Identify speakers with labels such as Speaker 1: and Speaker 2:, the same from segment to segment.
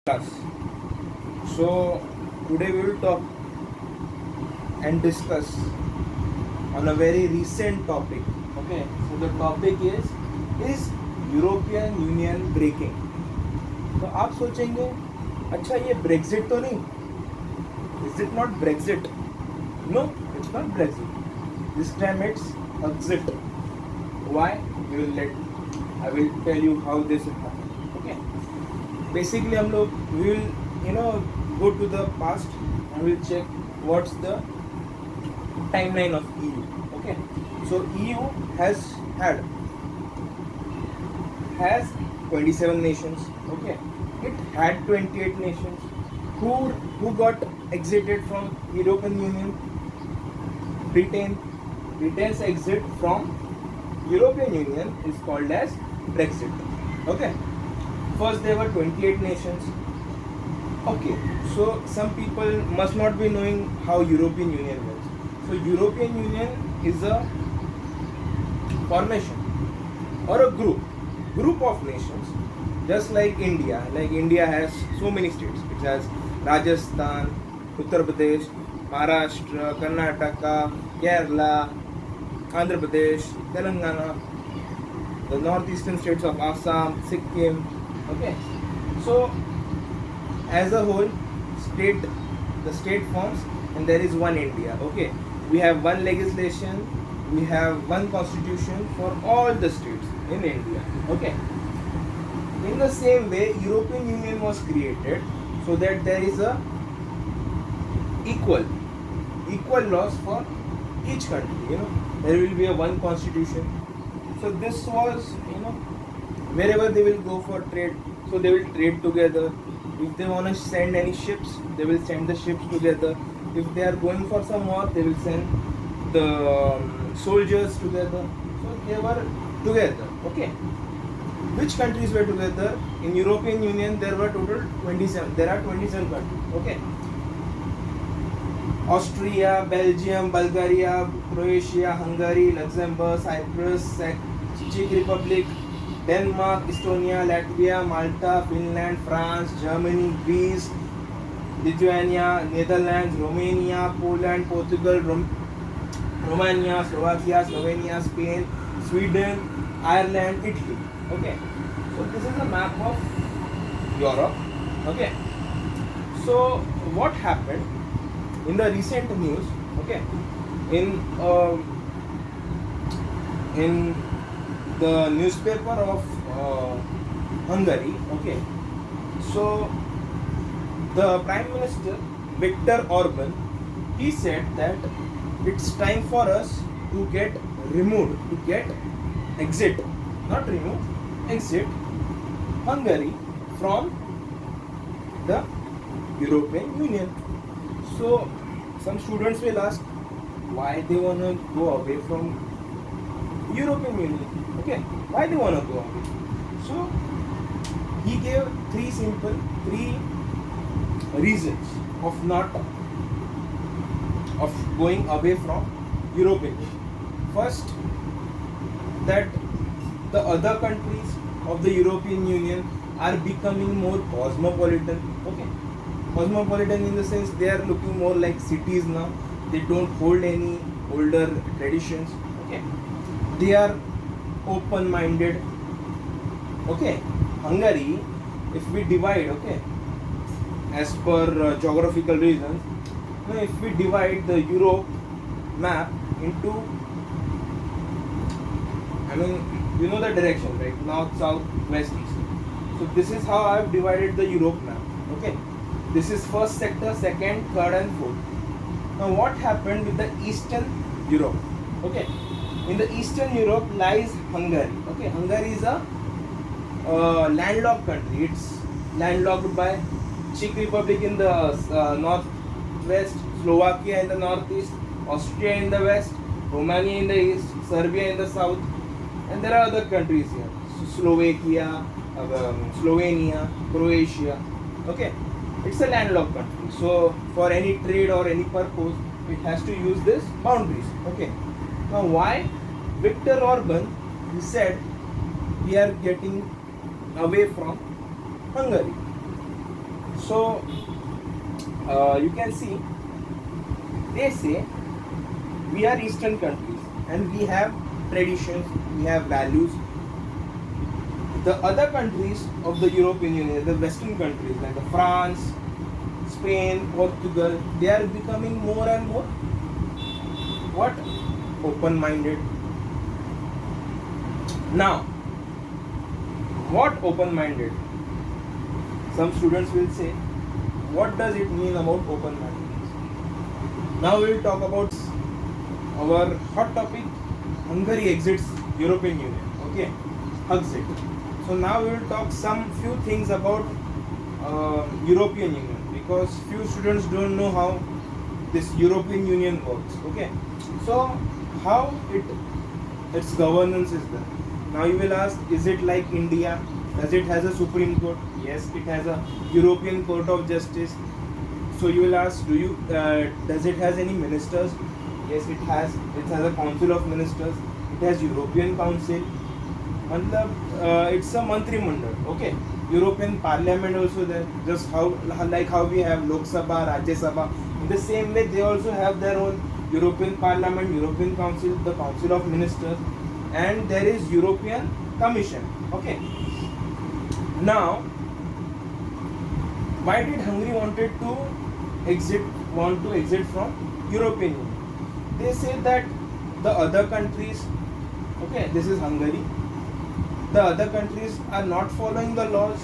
Speaker 1: class. So today we will talk and discuss on a very recent topic. Okay, so the topic is European Union breaking. तो आप सोचेंगे अच्छा ये Brexit तो नहीं, is it not Brexit? No, it's not Brexit. This time it's exit. Why? We will let I will tell you how this is happen. Okay, basically हम लोग we will go to the past and we'll check what's the timeline of EU. Okay, so EU has 27 nations. Okay, it had 28 nations. Who got exited from European Union? Britain. Britain's exit from European Union is called as Brexit. Okay, first there were 28 nations. Okay, so some people must not be knowing how European Union works. So European Union is a formation or a group of nations, just like India. Like India has so many states. It has Rajasthan, Uttar Pradesh, Maharashtra, Karnataka, Kerala, Andhra Pradesh, Telangana, the northeastern states of Assam, Sikkim. Okay, so as a whole, the state forms, and there is one India. Okay, we have one legislation, we have one constitution for all the states in India. Okay, in the same way, European Union was created so that there is a equal laws for each country. There will be a one constitution. So this was, wherever they will go for trade, so they will trade together. If they want to send any ships, they will send the ships together. If they are going for some war, they will send the soldiers together. So they were together. Okay, which countries were together? In European Union there were total 27. There are 27 countries. Okay, Austria, Belgium, Bulgaria, Croatia, Hungary, Luxembourg, Cyprus, Czech Republic, Denmark, Estonia, Latvia, Malta, Finland, France, Germany, Greece, Lithuania, Netherlands, Romania, Poland, Portugal, Romania, Slovakia, Slovenia, Spain, Sweden, Ireland, Italy. Okay, so this is a map of Europe. Okay, so what happened in the recent news? Okay, in the newspaper of Hungary. Okay, so the Prime Minister Viktor Orban, he said that it's time for us to get removed, to get exit, not remove, exit Hungary from the European Union. So some students will ask why they want to go away from European Union. Okay, why they want to go away? So he gave three reasons of going away from European Union. First, that the other countries of the European Union are becoming more cosmopolitan. Okay, cosmopolitan in the sense they are looking more like cities now. They don't hold any older traditions. Okay, they are open-minded. Okay, Hungary, if we divide, okay, as per geographical reasons, if we divide the Europe map into, the direction, right? North, south, west, east. So this is how I have divided the Europe map. Okay, this is first sector, second, third, and fourth. Now what happened with the Eastern Europe? Okay, in the Eastern Europe lies Hungary. Okay, Hungary is a landlocked country. It's landlocked by Czech Republic in the northwest, Slovakia in the northeast, Austria in the west, Romania in the east, Serbia in the south, and there are other countries here. Slovakia, Slovenia, Croatia. Okay, it's a landlocked country. So for any trade or any purpose, it has to use these boundaries. Okay. Now why Viktor Orban, he said we are getting away from Hungary? So you can see they say we are Eastern countries and we have traditions, we have values. The other countries of the European Union, the Western countries like the France, Spain, Portugal, they are becoming more and more what? Open-minded. Now, what open-minded? Some students will say, what does it mean about open-mindedness? Now we will talk about our hot topic, Hungary exits European Union. Okay, exit. So now we will talk some few things about European Union, because few students don't know how this European Union works. Okay, so how its governance is there. Now you will ask, is it like India? Does it has a Supreme Court? Yes, it has a European Court of Justice. So you will ask, does it has any ministers? Yes, it has. It has a Council of Ministers. It has European Council. It's a Mantri Mandal. Okay, European Parliament also there. Just how we have Lok Sabha, Rajya Sabha. In the same way, they also have their own European Parliament, European Council, the Council of Ministers, and there is European Commission. Okay. Now, why did Hungary want to exit from European Union? They say that the other countries, okay, this is Hungary, the other countries are not following the laws,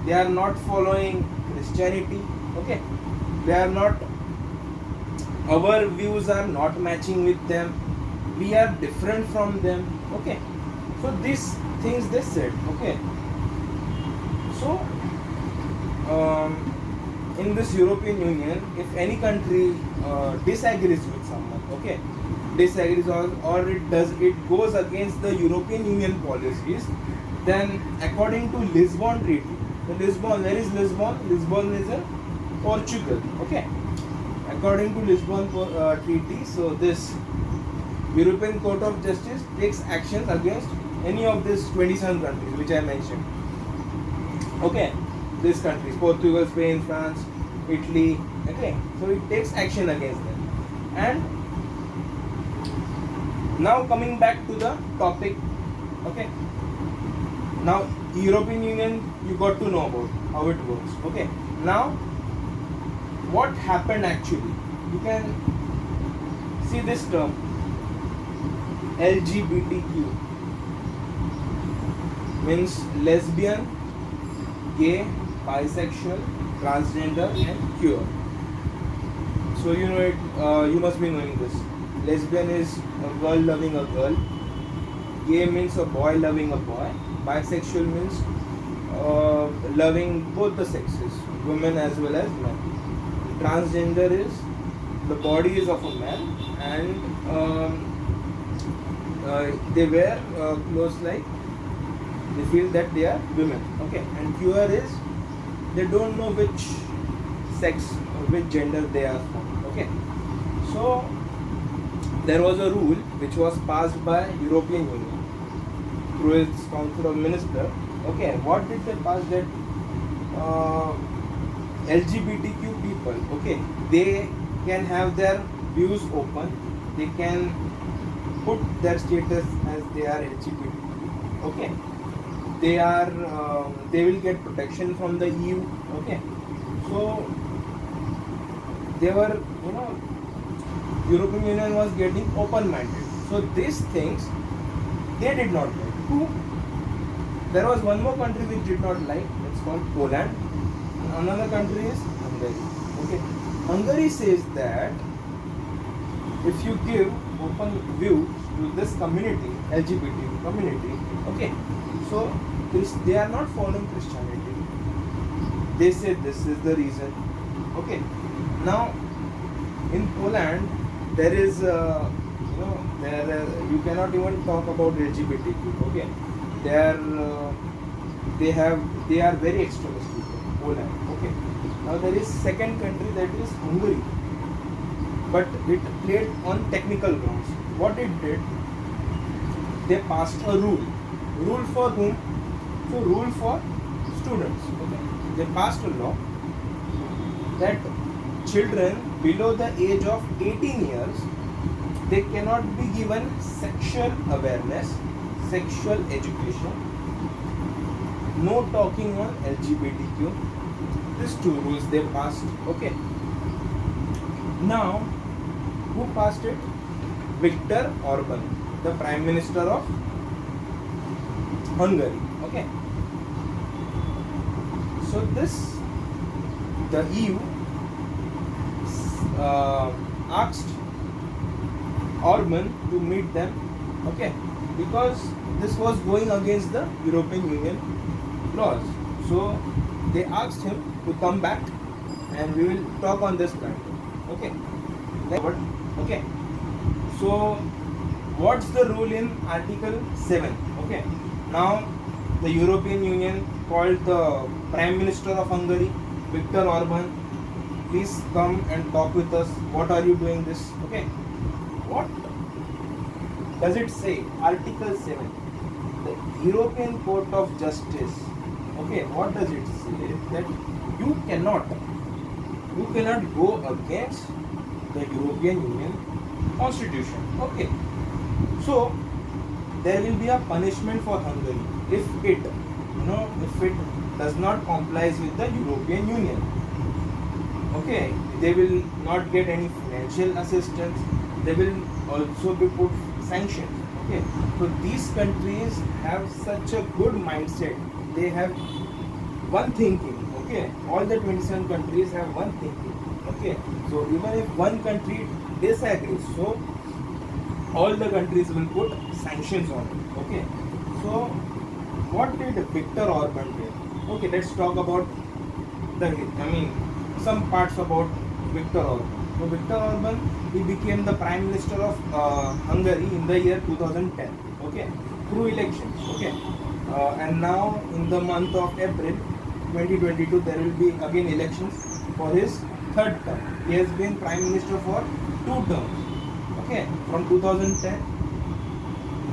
Speaker 1: they are not following Christianity, okay, they are not, our views are not matching with them, we are different from them, okay. So these things they said, okay. So in this European Union, if any country disagrees with someone, okay, disagrees or it goes against the European Union policies, then according to Lisbon Treaty, where is Lisbon? Lisbon is in Portugal, okay. According to Lisbon Treaty, so this European Court of Justice takes actions against any of these 27 countries which I mentioned, okay. These countries, Portugal, Spain, France, Italy, okay. So it takes action against them. And now coming back to the topic, okay. Now European Union, you got to know about how it works, okay. Now what happened actually? You can see this term LGBTQ means lesbian, gay, bisexual, transgender and queer. So you know it, you must be knowing this. Lesbian is a girl loving a girl, gay means a boy loving a boy, bisexual means loving both the sexes, women as well as men. Transgender is the body is of a man and they wear clothes like they feel that they are women, okay. And queer is they don't know which sex or which gender they are from, okay. So there was a rule which was passed by European Union through its Council of Ministers, okay. What did they pass? That LGBTQ people, okay, they can have their views open, they can put their status as they are LGBTQ, okay. They are they will get protection from the EU, okay. So they were, you know, European Union was getting open-minded. So these things they did not like. Who? There was one more country which did not like. It's called Poland. And another country is Hungary. Okay. Hungary says that if you give open view to this community, LGBT community, okay. So they are not following Christianity. They say this is the reason. Okay. Now in Poland there is you cannot even talk about LGBTQ. Okay. They are very extremist people. Poland. Okay. Now there is second country, that is Hungary, but it played on technical grounds. What it did, they passed a rule. Rule for whom? So rule for students. Okay. They passed a law that children below the age of 18 years, they cannot be given sexual awareness, sexual education, no talking on LGBTQ. These two rules they passed. Okay. Now, who passed it? Viktor Orban, the Prime Minister of Hungary. Okay. So the EU asked Orban to meet them. Okay, because this was going against the European Union laws. So they asked him to come back, and we will talk on this point. Okay. Okay. So what's the rule in Article 7? Okay. Now the European Union called the Prime Minister of Hungary, Viktor Orban. Please come and talk with us. What are you doing this? Okay. What does it say? Article 7. The European Court of Justice. Okay, what does it say? That you cannot go against the European Union Constitution. Okay. So there will be a punishment for Hungary if it does not complies with the European Union. Okay, they will not get any financial assistance. They will also be put sanctions. Okay, so these countries have such a good mindset. They have one thinking. Okay, all the 27 countries have one thinking. Okay, so even if one country disagrees, so all the countries will put sanctions on it. Okay, so what did Viktor Orban do? Okay, let's talk about some parts about Viktor Orban. So Viktor Orban, he became the Prime Minister of Hungary in the year 2010. Okay, through elections. Okay, and now in the month of April 2022, there will be again elections for his third term. He has been Prime Minister for 2 terms. Okay, from 2010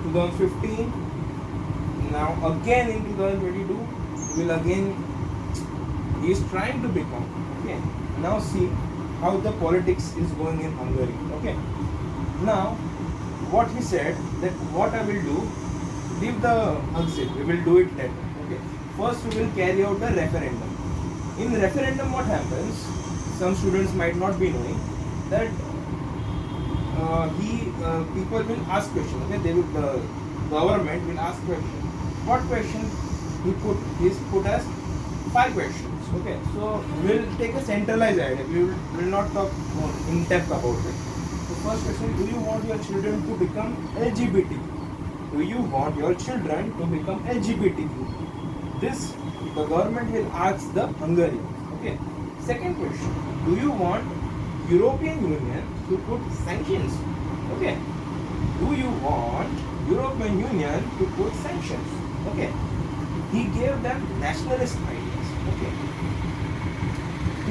Speaker 1: to 2015. Now again in 2022, he is trying to become. Okay, now see how the politics is going in Hungary. Okay, now what he said, that what I will do, leave the exit, we will do it later. Okay, first we will carry out the referendum. In referendum, what happens? Some students might not be knowing that people will ask questions. Okay, the government will ask questions. What question he put? He's put as 5 questions. Okay, so we'll take a centralized idea. We will not talk more in depth about it. The first question: do you want your children to become LGBT? Do you want your children to become LGBTQ? This the government will ask the Hungarians. Okay. Second question: do you want European Union to put sanctions? Okay. Do you want European Union to put sanctions? Okay. He gave them nationalist ideas. Okay.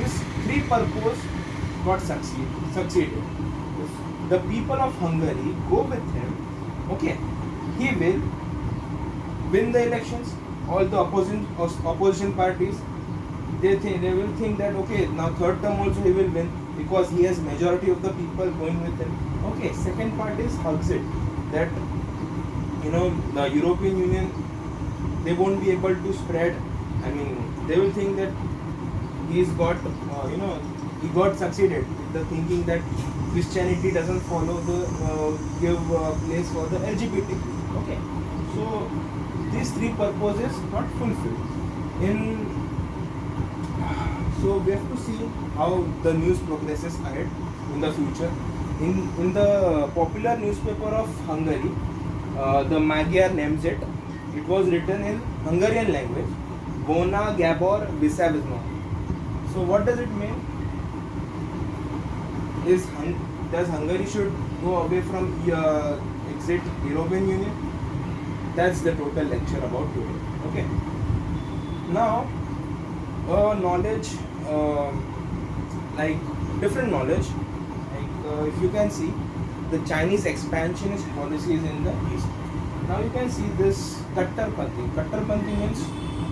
Speaker 1: His 3 purpose got succeeded. If the people of Hungary go with him, okay, he will win the elections. All the opposition parties, they will think that okay, now third term also he will win because he has majority of the people going with him. Okay, second part is Brexit, that the European Union, they won't be able to spread. They will think that he got succeeded with the thinking that Christianity doesn't follow the give place for the LGBT. Okay, so these 3 purposes not fulfilled. So we have to see how the news progresses ahead in the future. In the popular newspaper of Hungary, the Magyar Nemzet, it was written in Hungarian language, Bona Gabor Visavizma. So what does it mean? Does Hungary should go away from exit European Union? That's the total lecture about today. Okay. Now, knowledge, different knowledge. If you can see, the Chinese expansionist policies in the east. Now you can see this Kattarpanthi. Kattarpanthi means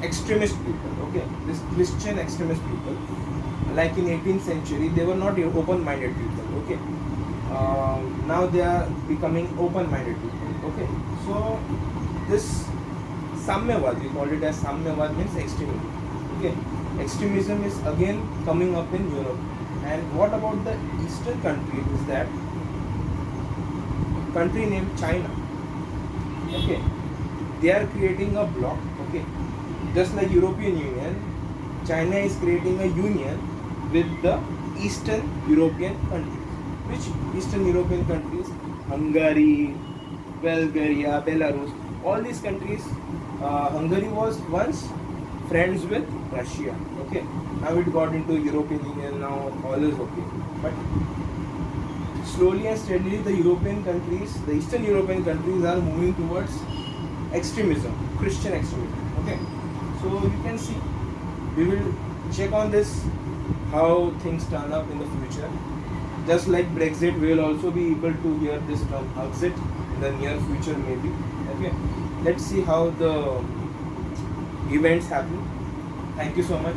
Speaker 1: extremist people. Okay, this Christian extremist people, like in 18th century, they were not open-minded people. Okay, now they are becoming open-minded people. Okay, so this Samyavad, we call it as Samyavad, means extremism. Okay, extremism is again coming up in Europe. And what about the eastern country? Is that country named China? Okay, they are creating a bloc. Okay, just like European Union, China is creating a union with the Eastern European countries. Which Eastern European countries? Hungary, Bulgaria, Belarus, all these countries. Hungary was once friends with Russia. Okay, now it got into European Union. Now all is okay, but slowly and steadily the European countries, the Eastern European countries, are moving towards extremism, Christian extremism. Okay, so you can see, we will check on this, how things turn up in the future. Just like Brexit, we will also be able to hear this term Brexit in the near future maybe. Okay, let's see how the events happen. Thank you so much.